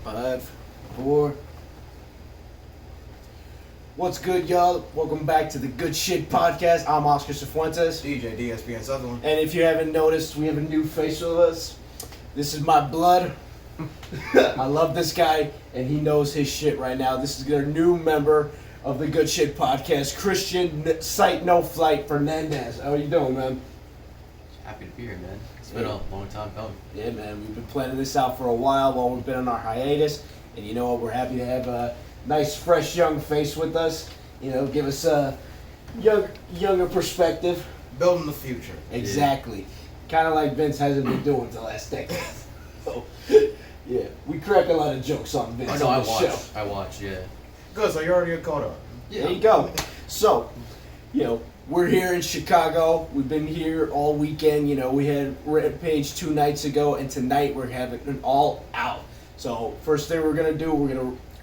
5, 4. What's good, y'all? Welcome back to the Good Shit Podcast. I'm Oscar Cifuentes. DJ DSPN Sutherland. And if you haven't noticed, we have a new face with us. This is my blood. I love this guy, and he knows his shit right now. This is our new member of the Good Shit Podcast, Christian Sight No Flight Fernandez. How are you doing, man? Happy to be here, man. It's been a long time coming. Yeah, man. We've been planning this out for a while we've been on our hiatus. And you know what? We're happy to have a nice, fresh, young face with us. You know, give us a younger perspective. Building the future. Exactly. Kind of like Vince hasn't been doing the last decade. So, yeah. We crack a lot of jokes on Vince on the show. I watch, yeah. Good, so you're already caught up. Yeah. There you go. So, you know, we're here in Chicago. We've been here all weekend. You know, we had Rampage 2 nights ago, and tonight we're having an all out. So, first thing we're gonna do, we're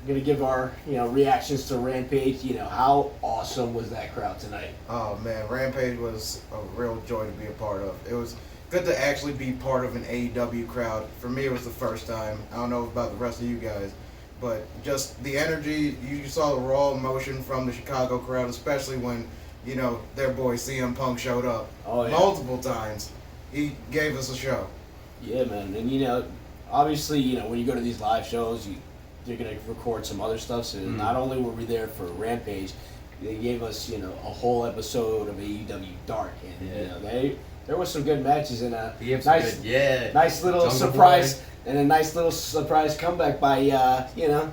gonna give our reactions to Rampage. You know, how awesome was that crowd tonight? Oh man, Rampage was a real joy to be a part of. It was good to actually be part of an AEW crowd. For me, it was the first time. I don't know about the rest of you guys, but just the energy, you saw the raw emotion from the Chicago crowd, especially when, you know, their boy CM Punk showed up multiple times. He gave us a show. Yeah, man. And, you know, obviously, you know, when you go to these live shows, you're going to record some other stuff. So not only were we there for Rampage, they gave us, you know, a whole episode of AEW Dark. And, you know, there was some good matches and a nice little surprise and a nice little surprise comeback by, you know,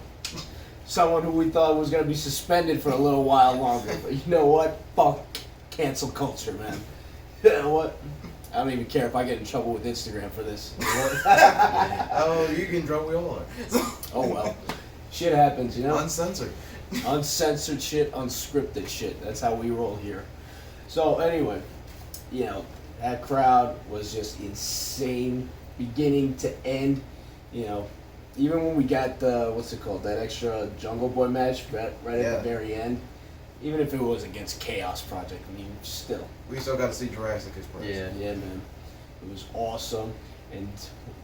someone who we thought was going to be suspended for a little while longer. But you know what? Fuck cancel culture, man. You know what? I don't even care if I get in trouble with Instagram for this. Oh, you can drop we all are. Oh well. Shit happens, you know? Uncensored. Uncensored shit, unscripted shit. That's how we roll here. So anyway, you know, that crowd was just insane, beginning to end. You know, even when we got the, that extra Jungle Boy match right at the very end, even if it was against Chaos Project, I mean, still. We still got to see Jurassic Express. Yeah, man. It was awesome, and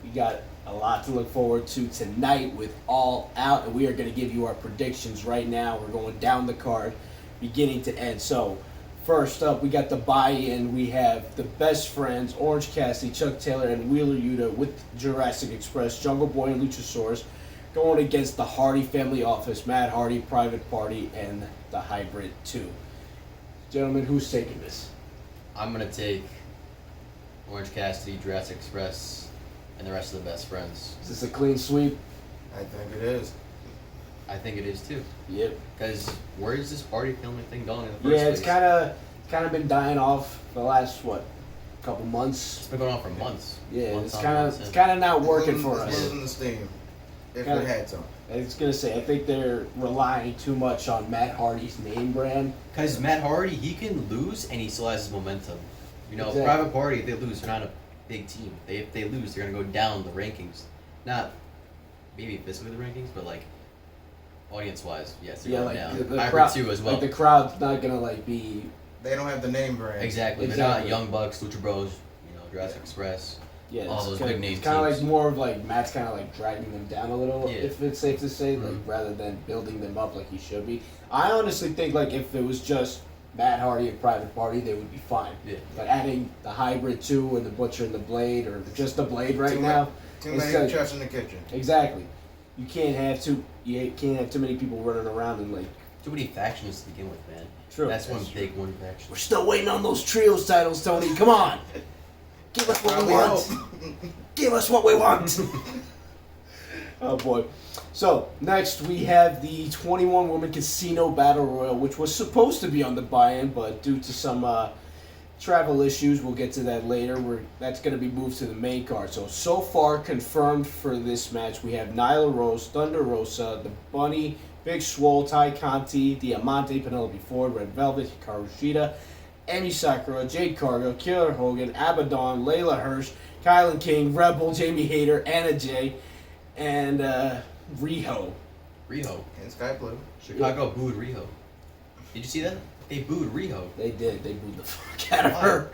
we got a lot to look forward to tonight with All Out, and we are going to give you our predictions right now. We're going down the card, beginning to end. So, first up, we got the buy-in. We have the Best Friends, Orange Cassidy, Chuck Taylor, and Wheeler Yuta with Jurassic Express, Jungle Boy and Luchasaurus, going against the Hardy Family Office, Matt Hardy, Private Party, and the Hybrid 2. Gentlemen, who's taking this? I'm going to take Orange Cassidy, Jurassic Express, and the rest of the Best Friends. Is this a clean sweep? I think it is. I think it is too. Yep. Because where is this Hardy Family thing going in the first Yeah, place? it's kind of been dying off the last couple months. It's been going on for months. Yeah, it's kind of not working for us. Losing the steam. If we had some. I was gonna say, I think they're relying too much on Matt Hardy's name brand. Because Matt Hardy, he can lose and he still has his momentum. You know, Exactly. Private Party, if they lose, they're not a big team. If they lose, they're going to go down the rankings. Not maybe physically the rankings, but like audience-wise, yes, they're going down. The I crowd too as well. Like the crowd's not gonna be. They don't have the name brand. Exactly. They're not Young Bucks, Lucha Bros, you know, Jurassic Express. Yeah, all those big name It's kind of teams. like more of like Matt's kind of like dragging them down a little, Yeah. if it's safe to say, like rather than building them up like he should be. I honestly think like if it was just Matt Hardy and Private Party, they would be fine. Yeah. But adding the Hybrid 2 and the Butcher and the Blade, or just the Blade right now, Too many chefs in the kitchen. Exactly. You can't have too many people running around and like. Too many factions to begin with, man. True. That's one big one faction. We're still waiting on those trios titles, Tony. Come on. Give us what we want. Give us what we want. Oh boy. So next we have the 21-woman Casino Battle Royal, which was supposed to be on the buy-in, but due to some travel issues, we'll get to that later. That's going to be moved to the main card. So far confirmed for this match, we have Nyla Rose, Thunder Rosa, the Bunny, Big Swole, Ty Conti, Diamante, Penelope Ford, Red Velvet, Hikaru Shida, Emi Sakura, Jade Cargill, Killer Hogan, Abaddon, Layla Hirsch, Kylan King, Rebel, Jamie Hayter, Anna Jay, and Riho. Riho. And Sky Blue. Chicago booed Riho. Did you see that? They booed Riho. They did. They booed the fuck out of her.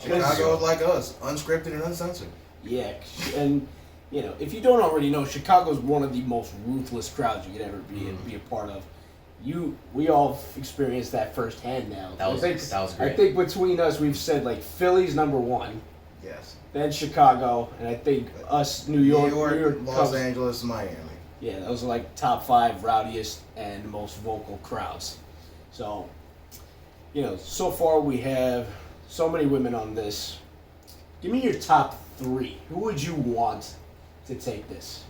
Chicago is like us, unscripted and uncensored. Yeah, and if you don't already know, Chicago's one of the most ruthless crowds you could ever be a part of. We all experienced that firsthand now. That was great. I think between us, we've said like Philly's number one, Yes. then Chicago, and I think us, New York, Los Cubs. Angeles, Miami. Yeah, those are like top 5 rowdiest and most vocal crowds. So, so far we have so many women on this. Give me your top 3. Who would you want to take this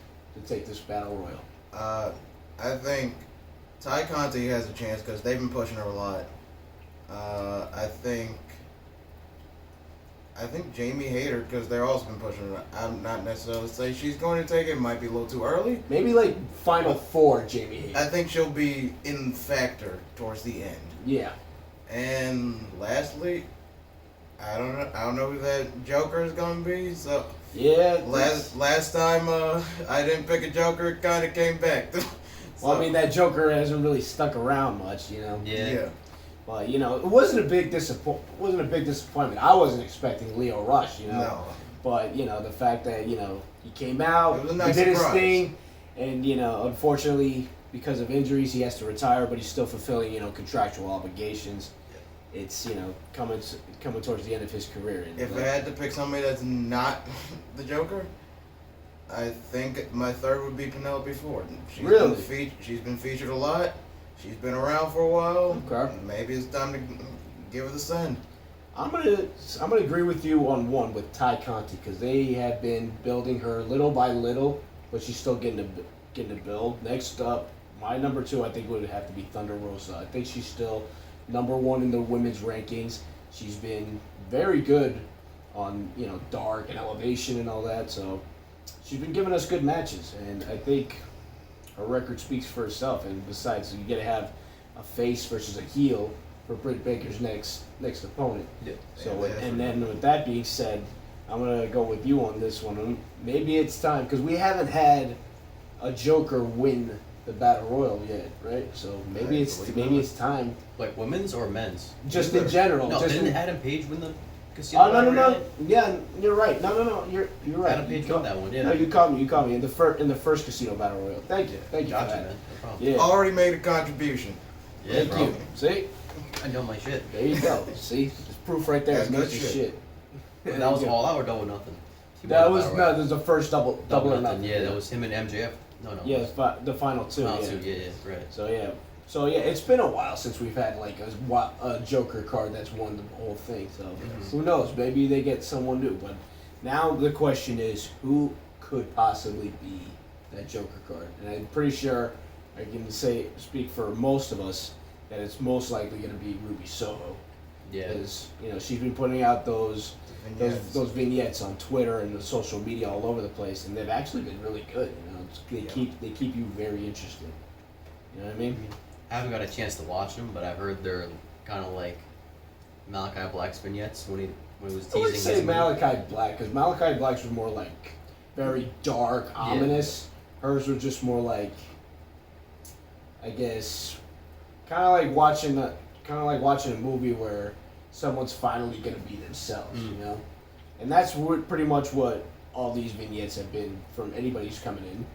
battle royal? I think Ty Conti has a chance because they've been pushing her a lot. I think Jamie Hayter because they're also been pushing her. I'm not necessarily saying she's going to take it. Might be a little too early. Maybe like final 4, Jamie Hayter. I think she'll be in factor towards the end. Yeah. And lastly, I don't know who that Joker is going to be. So yeah. last time I didn't pick a Joker, it kind of came back. Well, I mean, that Joker hasn't really stuck around much, Yeah. But it wasn't a big disappointment. I wasn't expecting Leo Rush, No. But the fact that he came out, It was a nice he did his surprise. thing, and unfortunately because of injuries he has to retire, but he's still fulfilling contractual obligations. It's coming towards the end of his career. And, If I had to pick somebody that's not the Joker, I think my third would be Penelope Ford. Really? She's been featured a lot. She's been around for a while. Okay. Maybe it's time to give her the sun. I'm gonna agree with you on one with Ty Conti because they have been building her little by little, but she's still getting to build. Next up, my number 2 I think would have to be Thunder Rosa. I think she's still number 1 in the women's rankings. She's been very good on Dark and Elevation and all that. So she's been giving us good matches, and I think her record speaks for itself. And besides, you got to have a face versus a heel for Britt Baker's next opponent. Yeah. So, Yeah, and then with that being said, I'm gonna go with you on this one. Maybe it's time because we haven't had a Joker win the Battle Royal yet, right? So maybe it's time. Like women's or men's? Just in general. No, just didn't in, Adam Page win the casino? Oh no. Battle Royale? Yeah, you're right. No, you're right. Adam Page won that one. Yeah. No, you caught me in the first Casino Battle Royal. Thank you for Gotcha, that. man. No problem. Yeah. Already made a contribution. Yeah, Thank bro. you. See, I know my shit. there you go. See, it's proof right there. That's It's good good shit. But that was all out or double nothing? He That won the was Battle no. Royale. There's the first double or nothing. Yeah, that was him and MJF. No. Yeah, the final 2. Final yeah. 2, yeah, right. So yeah, it's been a while since we've had like a Joker card that's won the whole thing. So who knows? Maybe they get someone new. But now the question is, who could possibly be that Joker card? And I'm pretty sure I can speak for most of us that it's most likely going to be Ruby Soho. Yeah. Because she's been putting out those vignettes on Twitter and the social media all over the place, and they've actually been really good. They keep you very interested. You know what I mean? I haven't got a chance to watch them, but I've heard they're kind of like Malachi Black's vignettes when he was I teasing. wouldn't say his movie. Malachi Black, because Malachi Black's was more like very dark, ominous. Hers were just more like, I guess, kind of like watching a movie where someone's finally gonna be themselves, And that's pretty much what all these vignettes have been from anybody who's coming in.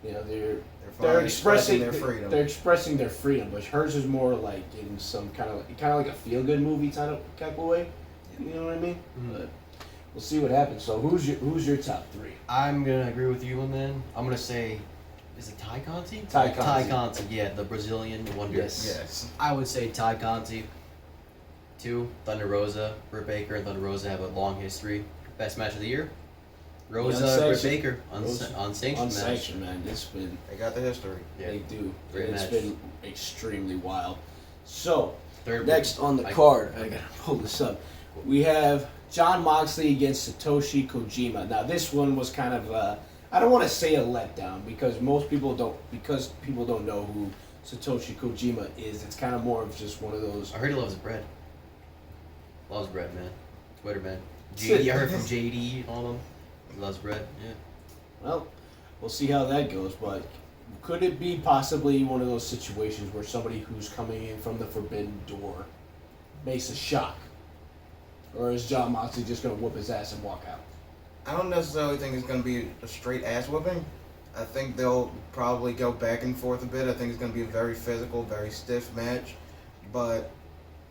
They're finally expressing their freedom. They're expressing their freedom, but hers is more like in some kind of like a feel good movie type of way. You know what I mean? Mhm. But we'll see what happens. So who's your top 3? I'm gonna agree with you, man. I'm gonna say, is it Ty Conti? Ty Conti. Ty Conti, yeah, the Brazilian wonder. Yes. I would say Ty Conti. 2, Thunder Rosa. Britt Baker and Thunder Rosa have a long history. Best match of the year? Rosa, Britt unsanctioned. Baker, unsanctioned match. Unsanctioned, man. It's been They got the history. Yeah. they do. Great It's match. been extremely wild. So Third next on the card, I gotta pull this up. We have Jon Moxley against Satoshi Kojima. Now this one was kind of I don't want to say a letdown because people don't know who Satoshi Kojima is. It's kind of more of just one of those. I heard he loves bread. Loves bread, man. Twitter, man. JD, I heard from JD and all them. He loves bread, yeah. Well, we'll see how that goes, but could it be possibly one of those situations where somebody who's coming in from the forbidden door makes a shock? Or is Jon Moxley just going to whoop his ass and walk out? I don't necessarily think it's going to be a straight ass whooping. I think they'll probably go back and forth a bit. I think it's going to be a very physical, very stiff match. But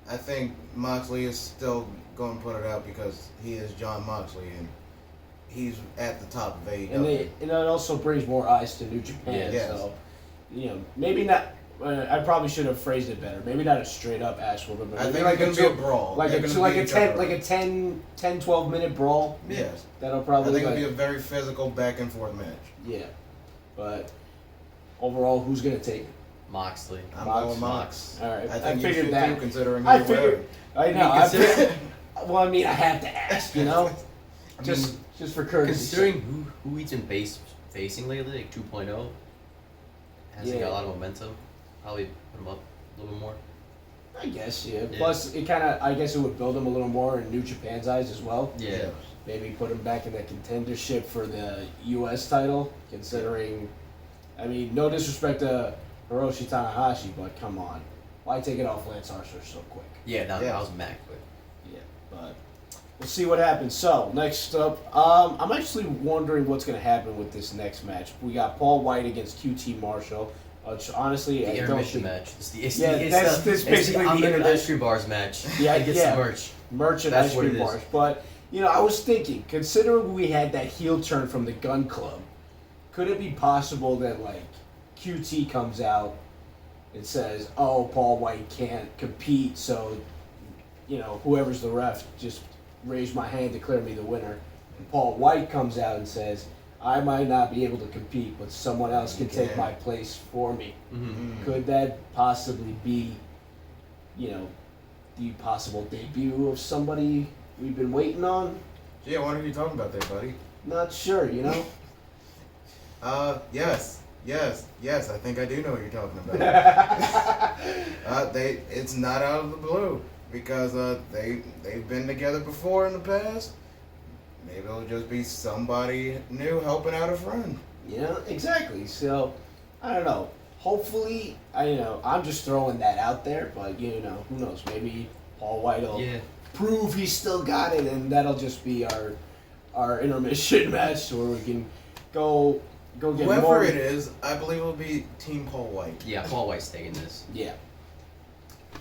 I think Moxley is still going to put it out because he is John Moxley and he's at the top of AEW. And it also brings more eyes to New Japan. Yes. So, maybe not. I probably should have phrased it better. Maybe not a straight up ass whooping, but I maybe think it's going to be a brawl. like They're a gonna like beat a each other 10 up. 10 12 minute brawl. Yes. That'll I probably think it'll be a very physical back and forth match. yeah. But overall, who's gonna take it? Moxley. I'm Mox. going Mox. All right, I think you figured should that. too, considering I you're figured. I know. Well, I mean, I have to ask, just for courtesy. Considering who he's been facing lately, like 2.0, hasn't got a lot of momentum. Probably put him up a little bit more. I guess, yeah. Plus, I guess it would build him a little more in New Japan's eyes as well. Yeah. Maybe put him back in that contendership for the U.S. title, considering, I mean, no disrespect to Hiroshi Tanahashi, but come on. Why take it off Lance Archer so quick? Yeah, that was mad quick. Yeah, but we'll see what happens. So, next up, I'm actually wondering what's going to happen with this next match. We got Paul White against QT Marshall. Which honestly, The I don't intermission think... match. It's That's basically I'm the in intermission. ice cream bars match. Yeah, It gets yeah. the merch. Merch and That's ice what cream it is. bars. But, I was thinking, considering we had that heel turn from the Gun Club, could it be possible that, QT comes out and says, oh, Paul White can't compete, so, whoever's the ref, just raise my hand, declare me the winner. And Paul White comes out and says, I might not be able to compete, but someone else can take my place for me. Mm-hmm. Could that possibly be, the possible debut of somebody we've been waiting on? Yeah, what are you talking about there, buddy? Not sure, Yes. I think I do know what you're talking about. It's not out of the blue because they've been together before in the past. Maybe it'll just be somebody new helping out a friend. Yeah, exactly. So, I don't know. Hopefully, I'm just throwing that out there, but who knows? Maybe Paul White will prove he's still got it, and that'll just be our intermission match, where we can go get Whoever more. it is, I believe it'll be Team Paul White. Yeah, Paul White's taking this. Yeah.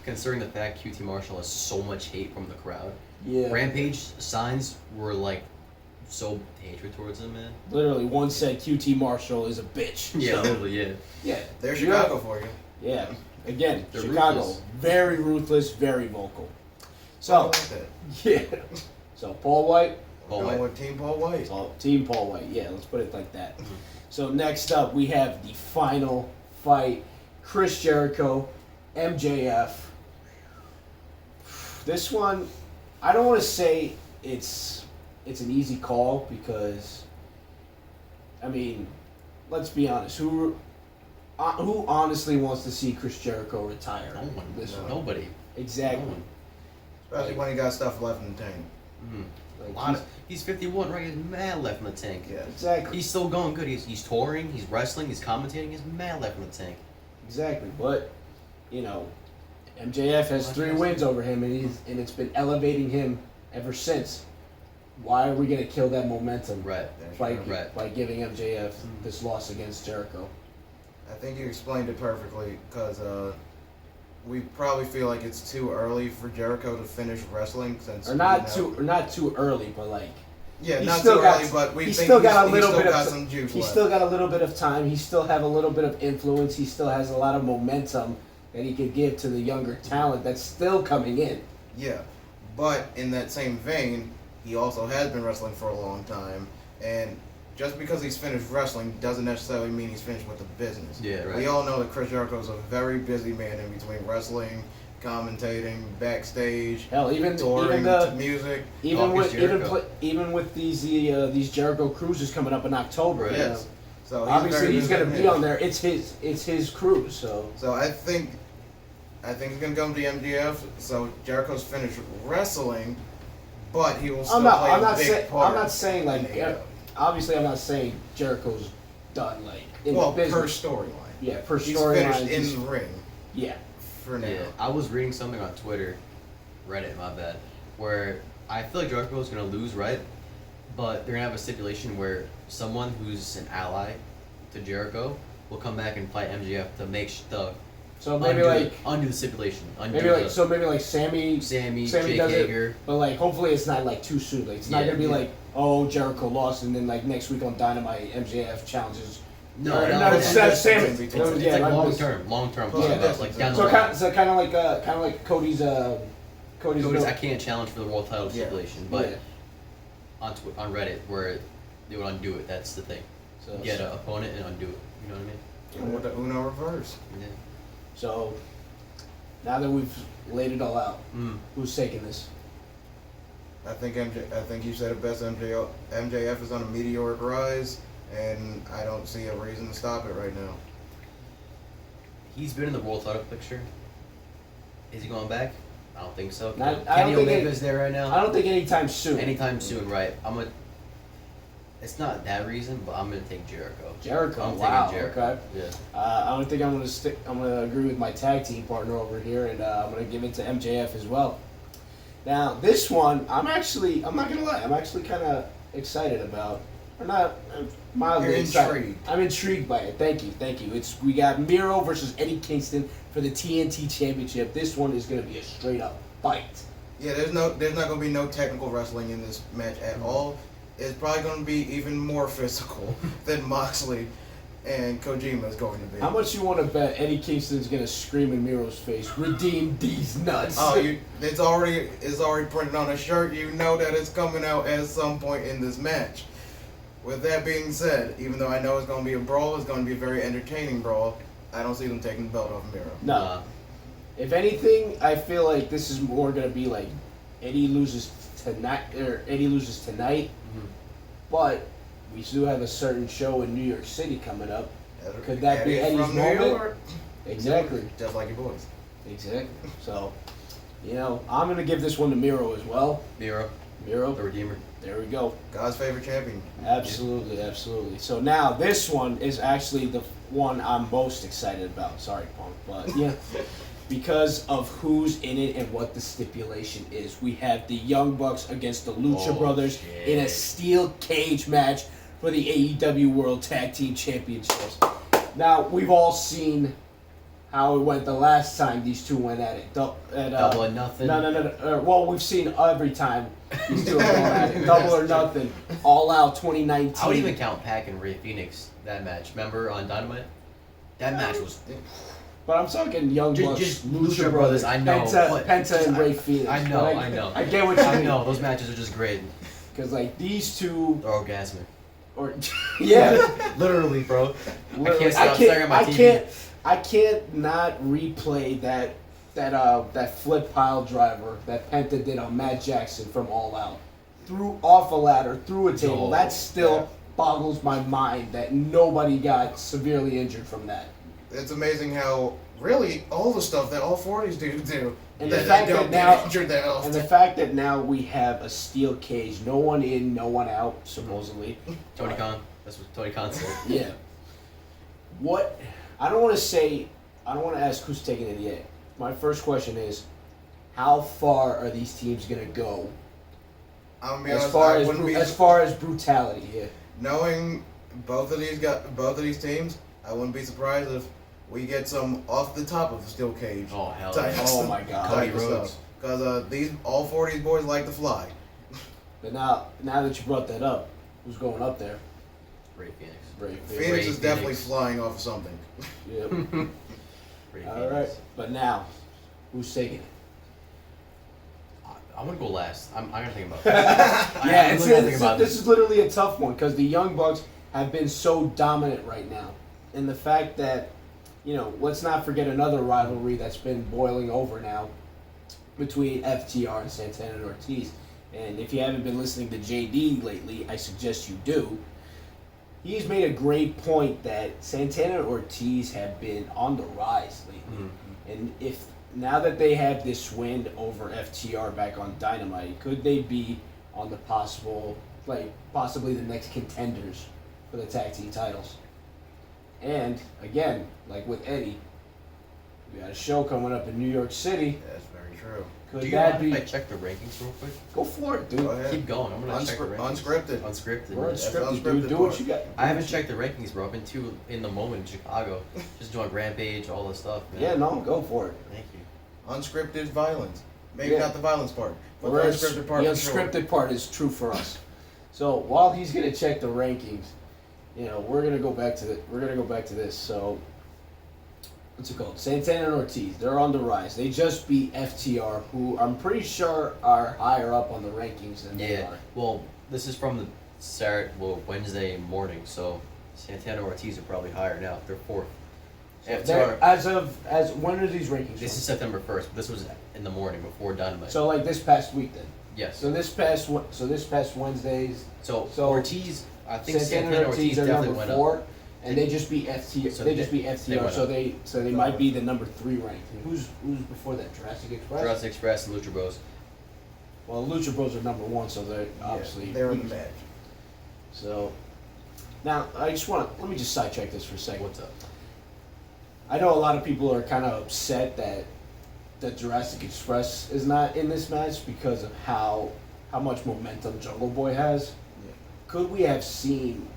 Considering the fact QT Marshall has so much hate from the crowd. Yeah. Rampage signs were so hatred towards him, man. Literally, one said QT Marshall is a bitch. Yeah, So, literally, yeah. yeah. They're Chicago for you. Yeah. Again, They're Chicago. ruthless. Very ruthless, very vocal. I So, like that. yeah. So, Paul White. Paul Going White. with Team Paul White. So, Team Paul White. Yeah, let's put it like that. So, next up, we have the final fight. Chris Jericho, MJF. This one, I don't want to say it's an easy call because, I mean, let's be honest. Who honestly wants to see Chris Jericho retire? No one. This one. Nobody. Exactly. No one. Especially when he got stuff left in the tank. Mm-hmm. Like, He's 51, right? He's mad left in the tank. Yeah. exactly. He's still going good. He's touring, he's wrestling, he's commentating, he's mad left in the tank. Exactly. But, MJF has 3 wins over him, and it's been elevating him ever since. Why are we going to kill that momentum Right. by giving MJF this loss against Jericho? I think you explained it perfectly because we probably feel like it's too early for Jericho to finish wrestling since Or not too early, but yeah, he's not still too got- early, but we he's think still got a he's little still bit of got t- some juice he's left. still got a little bit of time. He still have a little bit of influence. He still has a lot of momentum that he could give to the younger talent that's still coming in. Yeah, but in that same vein, he also has been wrestling for a long time, and just because he's finished wrestling doesn't necessarily mean he's finished with the business. Yeah, right. We all know that Chris Jericho is a very busy man in between wrestling, commentating, backstage, Hell, even touring, the music. even Chris with Jericho. even with these Jericho cruises coming up in October. Right. Yes. So Obviously, he's going gonna be on there. It's his cruise. So So I think he's gonna come to MJF. So Jericho's finished wrestling, but he will still I'm not. play I'm a not big saying. part. I'm not saying in AEW. obviously, I'm not saying Jericho's done in Well, the per business. storyline. Yeah, per He's storyline. finished in the ring Yeah. for now. Yeah. I was reading something on Twitter, Reddit, my bad, where I feel like Jericho's gonna lose, right? but they're gonna have a stipulation where someone who's an ally to Jericho will come back and fight MJF to make So maybe undo the stipulation. maybe like Sammy Jake does Hager. it, but like hopefully it's not like too soon. Like it's not gonna be like, oh, Jericho lost, and then like next week on Dynamite It's MJF challenges. Sammy. like long term. Yeah, like down the line. So kind of like Cody's I can't challenge for the world title stipulation, but on Reddit where they would undo it. That's the thing. So Get an opponent and undo it. You know what I mean? With the Uno reverse. Yeah. So now that we've laid it all out, who's taking this? I think you said it best. MJF is on a meteoric rise, and I don't see a reason to stop it right now. He's been in the world title picture. Is he going back? I don't think so. I Kenny don't think Omega's there right now. I don't think anytime soon. Anytime soon, right? It's not that reason, but I'm gonna take Jericho. I'm Wow. taking Jericho. Okay. Yeah. I don't think I'm gonna agree with my tag team partner over here, and I'm gonna give it to MJF as well. Now this one, I'm not gonna lie, I'm actually kind of excited about. Or not, I'm mildly You're excited. intrigued. I'm intrigued by it. Thank you. We got Miro versus Eddie Kingston for the TNT Championship. This one is gonna be a straight up fight. Yeah, there's not gonna be no technical wrestling in this match at all. It's probably gonna be even more physical than Moxley and Kojima is going to be. How much you want to bet Eddie Kingston's gonna scream in Miro's face, "Redeem these nuts"? Oh, it's already printed on a shirt. You know that it's coming out at some point in this match. With that being said, even though I know it's going to be a brawl, it's going to be a very entertaining brawl. I don't see them taking the belt off Miro. No. If anything, I feel like this is more gonna be like Eddie loses tonight, but we do have a certain show in New York City coming up. Could that be Eddie Eddie's from New moment? York? Exactly. Just like your boys. Exactly. So, I'm gonna give this one to Miro as well. Miro, Miro. the Redeemer. There we go. God's favorite champion. Absolutely. So now this one is actually the one I'm most excited about. Sorry, Punk, but yeah, because of who's in it and what the stipulation is. We have the Young Bucks against the Lucha Brothers in a steel cage match for the AEW World Tag Team Championships. Now we've all seen how it went the last time these two went at it. Double or nothing. No. Well, we've seen every time these two have gone at it. Double or nothing. All Out 2019. I would even count Pac and Ray Phoenix, that match. Remember on Dynamite? That match was... But I'm talking Young Bucks, just Lucha Brothers. I know. Penta and Ray Phoenix. I know. I get what you mean. I know. Those matches are just great. Because like these two, They're orgasmic. or yeah, Literally, bro. literally. I can't stop staring at my TV. I can't not replay that flip pile driver that Penta did on Matt Jackson from All Out, off a ladder, through a table. Oh, That still boggles my mind that nobody got severely injured from that. It's amazing how really all the stuff that all 40s dudes do. And Yeah, the fact don't that now, get injured that often. and the fact that now we have a steel cage, no one in, no one out, supposedly. Tony Khan. That's what Tony Khan said. Yeah. What? I don't want to ask who's taking it yet. My first question is, how far are these teams gonna go? I'm gonna be As honest, as far as brutality, yeah. knowing both of these teams, I wouldn't be surprised if we get some off the top of the steel cage. Oh, hell type yeah. Oh my God. Cody type of Rhodes. stuff. Because all 4 of these boys like to fly. But now that you brought that up, who's going up there? Ray Phoenix. Ray Phoenix is Phoenix. definitely flying off of something. Yep. Ray All Phoenix. right. But now, who's taking it? I'm gonna go last. I'm gonna think about Yeah, this. this is literally a tough one because the Young Bucks have been so dominant right now. And the fact that, let's not forget another rivalry that's been boiling over now between FTR and Santana and Ortiz. And if you haven't been listening to JD lately, I suggest you do. He's made a great point that Santana and Ortiz have been on the rise lately. Mm-hmm. And if now that they have this win over FTR back on Dynamite, could they be on the possibly the next contenders for the tag team titles? And again, like with Eddie, we got a show coming up in New York City. That's very true. Could Do you that mind be? if I check the rankings real quick? Go for it, dude. Go ahead. Keep going. I'm gonna check the rankings. Unscripted. Unscripted. We're yeah. unscripted, unscripted dude. Do part. what you got. I haven't checked the rankings, bro. I've been too in the moment in Chicago, just doing Rampage, all this stuff. Man. Yeah, no, go for it. Thank you. Unscripted violence. Maybe Yeah. not the violence part, but We're the unscripted part. the for sure. unscripted part is true for us. So while he's gonna check the rankings, we're gonna go back to this. So what's it called? Santana and Ortiz. They're on the rise. They just beat FTR, who I'm pretty sure are higher up on the rankings than they Yeah. are. Well, this is from the Wednesday morning, so Santana Ortiz are probably higher now. They're fourth. So FTR. as when are these rankings? This is from? September 1st, but this was in the morning before Dynamite. So like this past week then. yes. So this past Wednesdays, So so Ortiz, I think Santana Santana and Ortiz Ortiz are definitely number went 4, up. and they just beat FTR. So they just beat they FTR, went so up. they might be the number 3 ranked. And who's before that? Jurassic Express. Jurassic Express and Lucha Bros. Well, Lucha Bros are number 1, so they're obviously Yeah, they're in the match. So now let me just sidetrack this for a second. What's up? I know a lot of people are kind of upset that Jurassic Express is not in this match because of how much momentum Jungle Boy has. Yeah. Could we have seen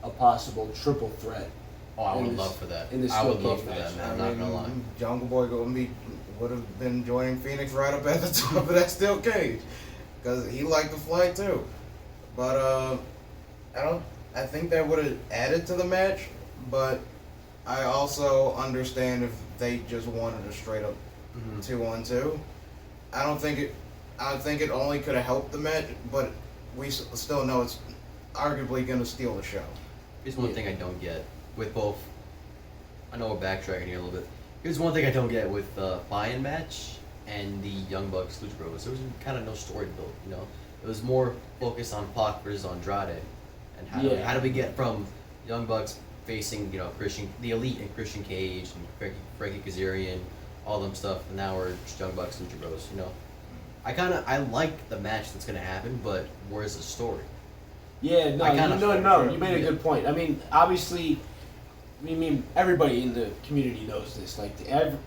a possible triple threat? Oh, I in would this- love for that. in this I would steel love cage for that, match. man. I'm not gonna lie. Jungle Boy would have been joining Phoenix right up at the top of that steel cage, because he liked to fly too. But I think that would have added to the match. But I also understand if they just wanted a straight up Mhm. 2-on-2. I think it only could have helped the match, but we still know it's arguably going to steal the show. Here's one Yeah. thing I don't get with both. I know we're backtracking here a little bit. Here's one thing I don't get with the buy-in match and the Young Bucks Lucha Bros. There was kind of no story built, It was more focused on Pac versus Andrade, and how do we get from Young Bucks facing the Elite and Christian Cage and Frankie Kazarian, all them stuff, and now we're just Young Bucks Lucha Bros. I like the match that's gonna happen, but where's the story? Yeah, no, I kinda- no. You made a yeah. good point. I mean, obviously, everybody in the community knows this. Like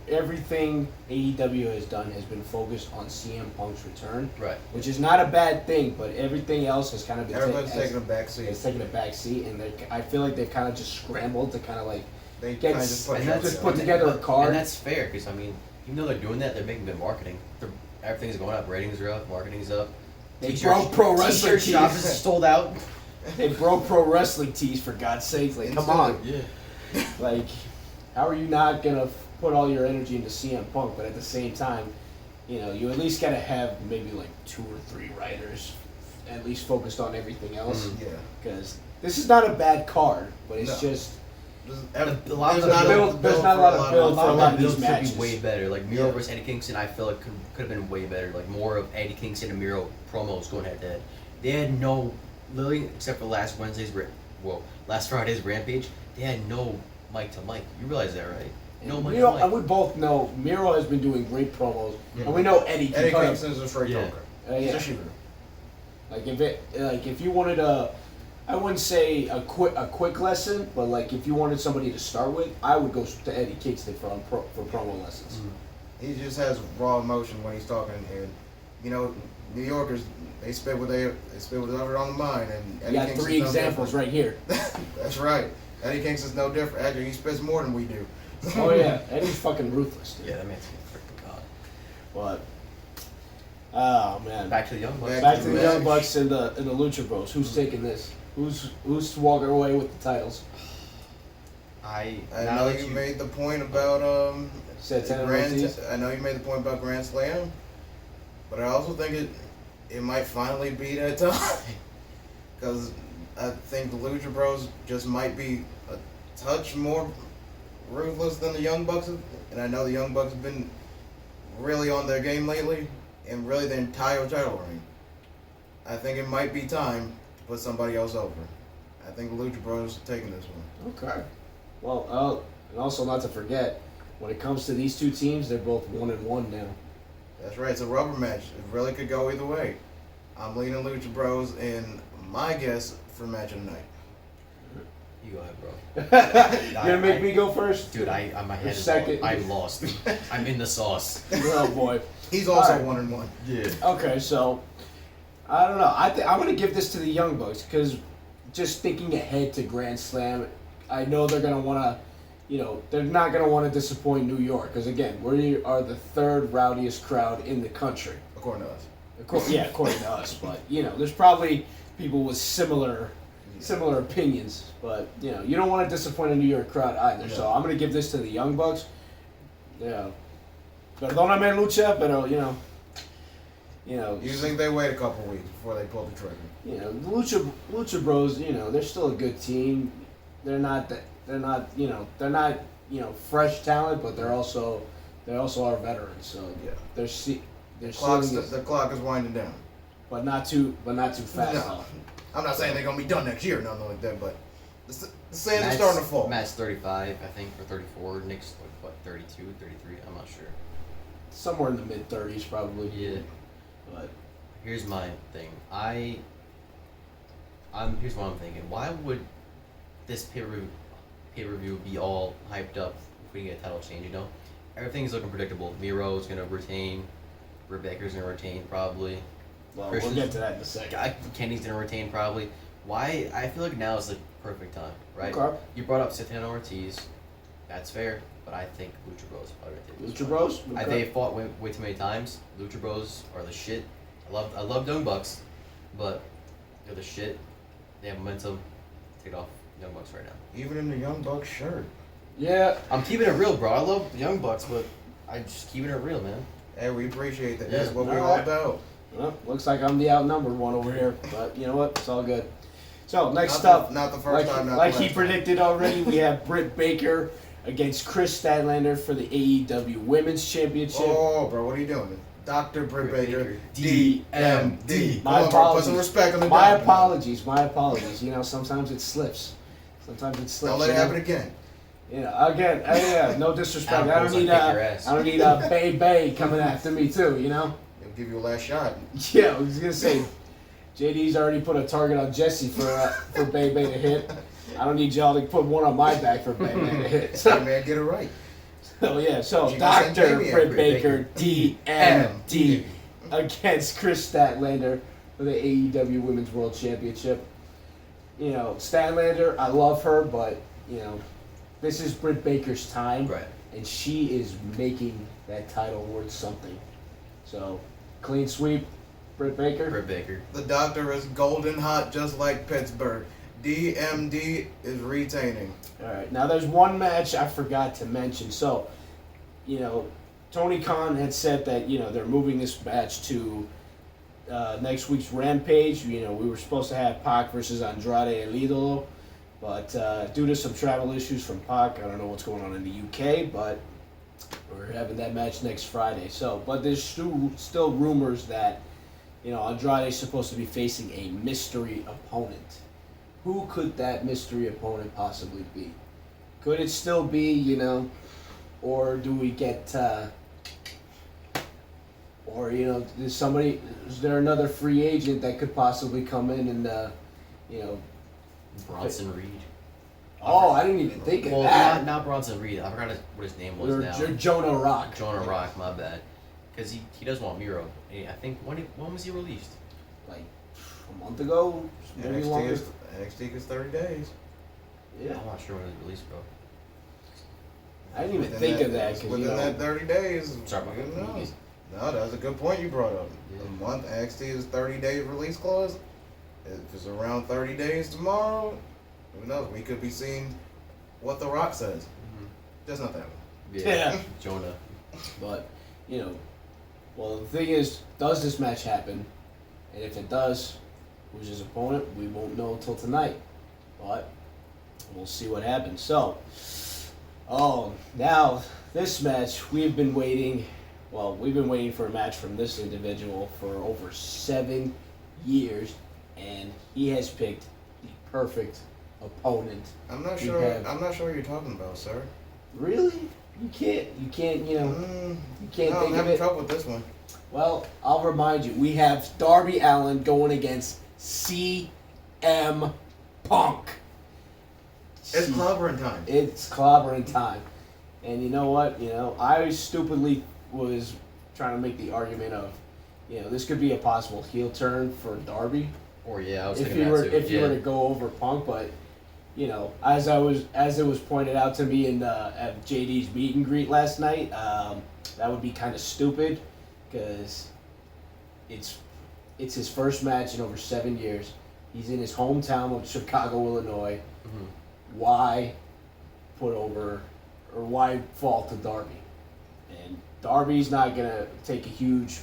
everything AEW has done has been focused on CM Punk's return, Right. which is not a bad thing. But everything else has kind of been Everybody's taking a back seat. It's taking a back seat, and I feel like they've kind of just scrambled to kind of like They get kind of just put and it that's just together. put together a card. And that's fair, because even though they're doing that, they're making good marketing. Everything's going up, ratings are up, marketing's up. They T-shirt- broke pro wrestling T-shirt shops tees. is sold out. They broke pro wrestling tees, for God's sake. Like, come on. Yeah. Like, how are you not gonna put all your energy into CM Punk, but at the same time, you at least gotta have maybe like 2 or 3 writers at least focused on everything else. Mhm. Yeah. Because this is not a bad card, but it's No. just There's A lot of not the build- there's not a lot of build A for a lot lot of of these builds could matches. be way better. Like Miro Yeah. versus Eddie Kingston, I feel like could have been way better. Like more of Eddie Kingston and Miro promos going head to head. They had literally, except for last Friday's Rampage, they had no mic to mic. You realize that, right? No mic Miro, to and mic. we both know Miro has been doing great promos, Yeah. and we know Eddie can Eddie cut Kingston's a straight Yeah. talker. yeah. He's a shooter. If you wanted I wouldn't say a quick lesson, but like if you wanted somebody to start with, I would go to Eddie Kingston for promo lessons. Mhm. He just has raw emotion when he's talking, and New Yorkers, they spit whatever on the mind, and You Eddie got Kingston's 3 no examples different. right here. That's right. Eddie Kingston's no different. Actually, he spits more than we do. Oh yeah, Eddie's fucking ruthless, dude. Yeah, that man's a freaking god. But oh man, Back to the Young Bucks. back to the match. Young Bucks and the Lucha Bros. Who's taking this? Who's walking away with the titles? I now know that you made the point about Santana Ortiz? I know you made the point about Grand Slam, but I also think it might finally be that time, because I think the Lucha Bros just might be a touch more ruthless than the Young Bucks, and I know the Young Bucks have been really on their game lately, and really the entire title reign. I think it might be time to put somebody else over. I think the Lucha Bros are taking this one. Okay. Well, and also not to forget, when it comes to these 2 teams, they're both 1-1 now. That's right, it's a rubber match. It really could go either way. I'm leaning Lucha Bros, and my guess for match of the night. You go ahead, bro. You're gonna make me go first? Dude, my head is second. I'm lost. I'm in the sauce. Oh boy. He's also All right. 1-1. Yeah. Okay, so I don't know. I'm gonna give this to the Young Bucks because just thinking ahead to Grand Slam, I know they're gonna wanna, they're not gonna want to disappoint New York because again, we are the third rowdiest crowd in the country. According to us. According to us, but there's probably people with similar opinions, but you don't want to disappoint a New York crowd either. So I'm gonna give this to the Young Bucks. Yeah, perdóname lucha, pero You think they wait a couple weeks before they pull the trigger? the Lucha Bros. They're still a good team. They're not fresh talent, but they also are veterans. So Yeah. their The clock is winding down. but not too fast. No. though. I'm not saying they're gonna be done next year, nothing like that, but the sands are starting to fall. Matt's 35, I think, or 34. Nick's, 32, 33? I'm not sure. Somewhere in the mid 30s, probably. Yeah. But Here's my thing. Here's what I'm thinking. Why would this pay-per-view be all hyped up if we get a title change, Everything's looking predictable. Miro's going to retain. Britt Baker's going to retain, probably. well, we'll get to that in a second. Kenny's going to retain, probably. Why? I feel like now is the perfect time, right? Okay. You brought up Santana Ortiz. That's fair, but I think Lucha Bros probably going to take this Lucha one. Bros. They fought way too many times. Lucha Bros are the shit. I love Young Bucks, but they're the shit. They have momentum. Take it off Young Bucks right now. Even in the Young Bucks shirt. Yeah. I'm keeping it real, bro. I love the Young Bucks, but I'm just keeping it real, man. Hey, we appreciate that. Yeah. That's what we're All all right. about. Well, looks like I'm the outnumbered one over here, but you know what? It's all good. So next up, Not the first time. Not like the he last time. predicted already, we have Britt Baker against Chris Statlander for the AEW Women's Championship. Oh, bro, what are you doing? Dr. Britt Baker, DMD. DMD. My Come on, bro, put some apologies. respect on the My doctor. apologies. Sometimes it slips. Don't let it happen again. Again, no disrespect. I don't Alcohol's need like kick your ass. I don't need Bay coming after me too. He'll give you a last shot. Yeah, I was gonna say, JD's already put a target on Jesse for Bay to hit. I don't need y'all to put one on my back for Bay to hit. Hey, So, man, get it right. so She Dr. sent Jamie Britt a Baker, DMD, against Chris Statlander for the AEW Women's World Championship. Statlander, I love her, but this is Britt Baker's time, Right. and she is making that title worth something. So, clean sweep, Britt Baker. Britt Baker. The doctor is golden hot, just like Pittsburgh. DMD is retaining. All right. Now, there's one match I forgot to mention. So, Tony Khan had said that they're moving this match to next week's Rampage. We were supposed to have Pac versus Andrade El Idolo, but due to some travel issues from Pac, I don't know what's going on in the UK, but we're having that match next Friday. So, but there's still rumors that Andrade is supposed to be facing a mystery opponent. Who could that mystery opponent possibly be? Could it still be, or do we get, is there another free agent that could possibly come in and, Bronson Reed. oh, I didn't even think of Well, that. not Bronson Reed. I forgot what his name was Or now. Jonah Rock. Jonah Rock, my bad. Because he does want Miro. I think, when was he released? Like a month ago, maybe longer. NXT is 30 days. Yeah, I'm not sure when it was released, bro. I didn't even think of that because Within that 30 days. Sorry about who that. knows? No, that was a good point you brought up. Yeah. A month, NXT is 30 days release clause. If it's around 30 days tomorrow, who knows? We could be seeing what The Rock says. Just not that one. Yeah. Jonah. But, well, the thing is, does this match happen? And if it does, who's his opponent? We won't know until tonight. But we'll see what happens. So, now this match, we've been waiting for a match from this individual for over 7 years, and he has picked the perfect opponent. I'm not We sure. have- I'm not sure what you're talking about, sir. Really? You can't, you can't No, think I'm of having it. trouble with this one. Well, I'll remind you, we have Darby Allin going against CM Punk. It's clobbering time. It's clobbering time. And you know what? I stupidly was trying to make the argument of, this could be a possible heel turn for Darby. Or I was if thinking he were that too. if he were to go over Punk, but as it was pointed out to me at JD's meet and greet last night, that would be kind of stupid because it's his first match in over 7 years. He's in his hometown of Chicago, Illinois. Mm-hmm. Why put over or why fall to Darby? And Darby's not gonna take a huge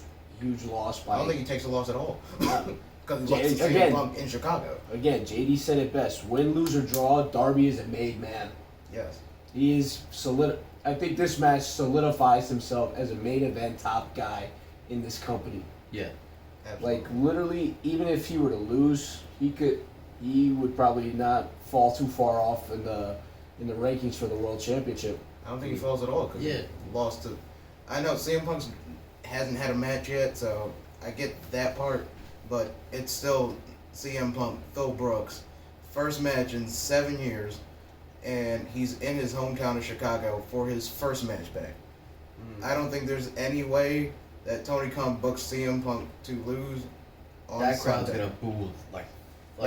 loss by. I don't think he takes a loss at all. Because he lost to CM Punk in Chicago. Again, JD said it best. Win, lose, or draw, Darby is a made man. Yes. He is I think this match solidifies himself as a main event top guy in this company. Yeah. Absolutely. Like literally, even if he were to lose, he would probably not fall too far off in the rankings for the world championship. I don't think he falls at all because he lost to. I know CM Punk hasn't had a match yet, so I get that part, but it's still CM Punk, Phil Brooks, first match in 7 years, and he's in his hometown of Chicago for his first match back. I don't think there's any way that Tony Khan books CM Punk to lose on That crowd's Sunday. gonna boo like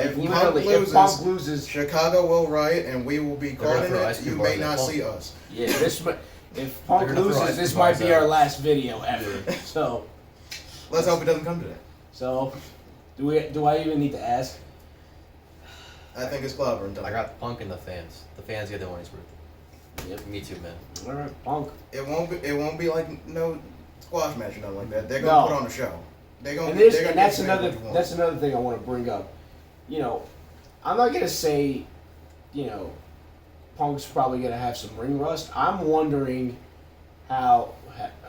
If Punk loses, Chicago will riot, and we will be caught in throw it. ice cream You bars may at not Punk. see us. if Punk They're gonna throw loses, ice this cream might bars be at our him. last video ever. So Let's hope it doesn't come to that. Do I even need to ask? I think it's clobbering time. I got Punk and the fans. The fans get the money's worth. Yep. Me too, man. All right, Punk. It won't be like no squash match or nothing like that. They're gonna put on a show. They're gonna. And they're gonna that's give fans another what you want. that's another thing I want to bring up. I'm not gonna say, Punk's probably gonna have some ring rust. I'm wondering how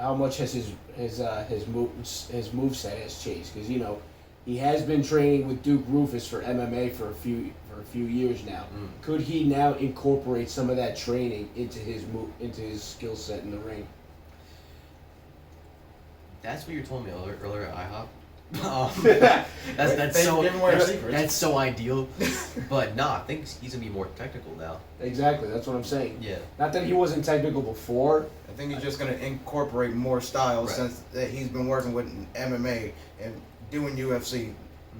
much has his moveset has changed because he has been training with Duke Rufus for MMA for a few years now. Could he now incorporate some of that training into his skill set in the ring? That's what you told me earlier at IHOP. Thanks for giving away our secrets. That's so ideal. But I think he's gonna be more technical now. Exactly, that's what I'm saying. Yeah. Not that he wasn't technical before. I think he's just gonna incorporate more styles Right. since that he's been working with MMA and doing UFC.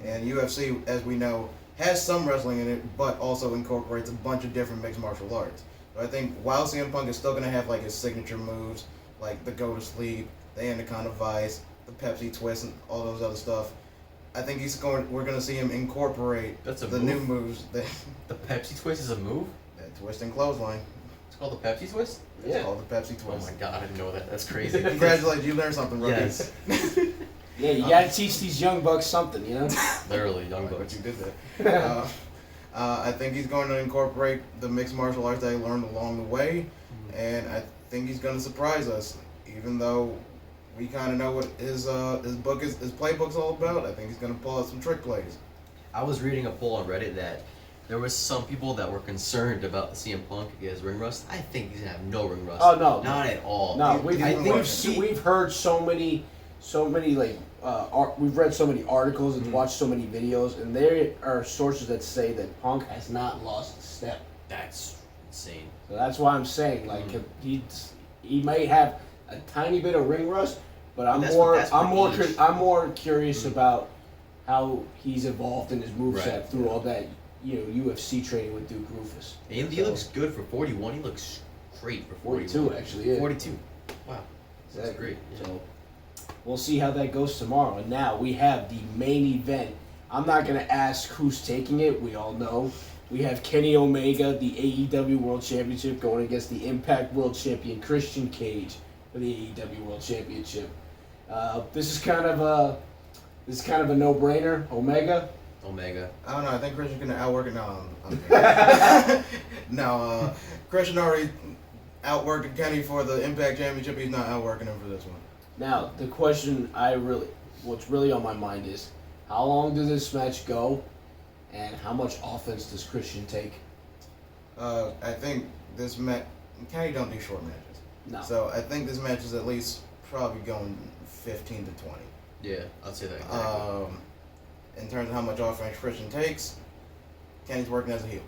And UFC, as we know, has some wrestling in it, but also incorporates a bunch of different mixed martial arts. So I think while CM Punk is still gonna have like his signature moves, like the go to sleep, the Anaconda Vice, the Pepsi Twist, and all those other stuff, I think we're gonna see him incorporate That's a the move? new moves. That Pepsi Twist is a move? twist and clothesline. It's called the Pepsi Twist? It's Yeah. called the Pepsi Twist. Oh my god, I didn't know that. That's crazy. Congratulations, you learned something, rookie. Yes. Yeah, you gotta teach these young bucks something, Literally, young But bucks. you did that. I think he's going to incorporate the mixed martial arts that he learned along the way, and I think he's going to surprise us. Even though we kind of know what his playbook's all about, I think he's going to pull out some trick plays. I was reading a poll on Reddit that there was some people that were concerned about CM Punk his ring rust. I think he's gonna have no ring rust. Oh, no. Not at all. No, I think we've heard so many like we've read so many articles and watched so many videos, and there are sources that say that Punk has not lost a step. That's insane. So that's why I'm saying he may have a tiny bit of ring rust, but I'm That's more for age. I'm more curious about how he's evolved in his moveset Right. through all that UFC training with Duke Rufus. And he looks good for 41. He looks great for 42 actually. Yeah. 42. Wow. That's Exactly. great. Yeah. So we'll see how that goes tomorrow. And now we have the main event. I'm not going to ask who's taking it. We all know. We have Kenny Omega, the AEW World Championship, going against the Impact World Champion Christian Cage for the AEW World Championship. This is kind of a no-brainer. Omega. I don't know. I think Christian's going to outwork it. No, I'm no, Christian already outworked Kenny for the Impact Championship. He's not outworking him for this one. Now, the question what's really on my mind is, how long does this match go, and how much offense does Christian take? I think this match, Kenny don't do short matches. No. So I think this match is at least probably going 15 to 20. Yeah, I'd say that. Exactly. In terms of how much offense Christian takes, Kenny's working as a heel.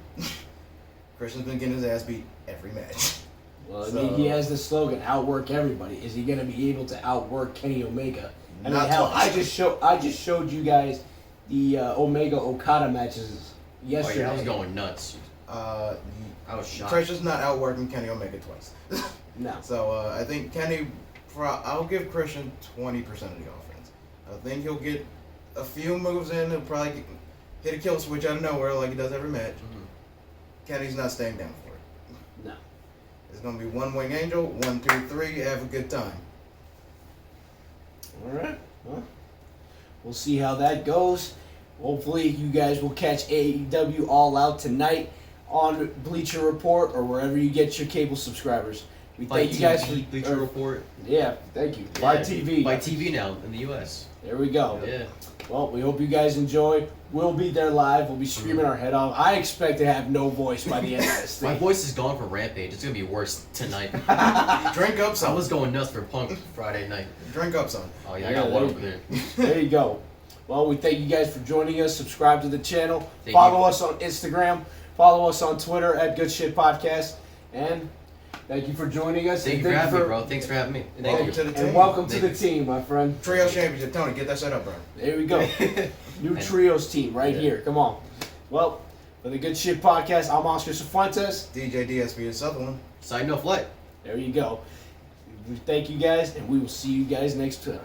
Christian's been getting his ass beat every match. Well, I mean, he has the slogan, outwork everybody. Is he going to be able to outwork Kenny Omega? I mean, Not hell, twice. I just showed you guys the Omega Okada matches yesterday. Oh, yeah, I was going nuts. I was shocked. Christian's not outworking Kenny Omega twice. No. So I think Kenny, I'll give Christian 20% of the offense. I think he'll get a few moves in. He'll probably hit a kill switch out of nowhere like he does every match. Mm-hmm. Kenny's not staying down for it. No. It's going to be one wing angel, 1, 2, 3, have a good time. All right. Well, we'll see how that goes. Hopefully, you guys will catch AEW All Out tonight on Bleacher Report or wherever you get your cable subscribers. We thank you guys for Bleacher Report. Yeah, thank you. By Yeah, TV. By TV now in the U.S. There we go. Yeah. Well, we hope you guys enjoy. We'll be there live. We'll be screaming our head off. I expect to have no voice by the end of this My thing. voice is gone for Rampage. It's gonna be worse tonight. Drink up, I son. was going nuts for Punk Friday night. Drink up, son. Oh yeah, I Yeah, got one there over there. There you go. Well, we thank you guys for joining us. Subscribe to the channel. Thank Follow you. us on Instagram. Follow us on Twitter at Good Shit Podcast. And thank you for joining us. Thank And you for having me, bro. Thanks for having me. Thank Welcome you. to the And team. welcome to Thank the team, my friend. Trio Championship. Tony, get that set up, bro. There we go. New And- trios team right here. Come on. Well, for the Good Shit Podcast, I'm Oscar Cifuentes. DJ DSP is Sutherland. Sign no flight. There you go. We thank you guys, and we will see you guys next time.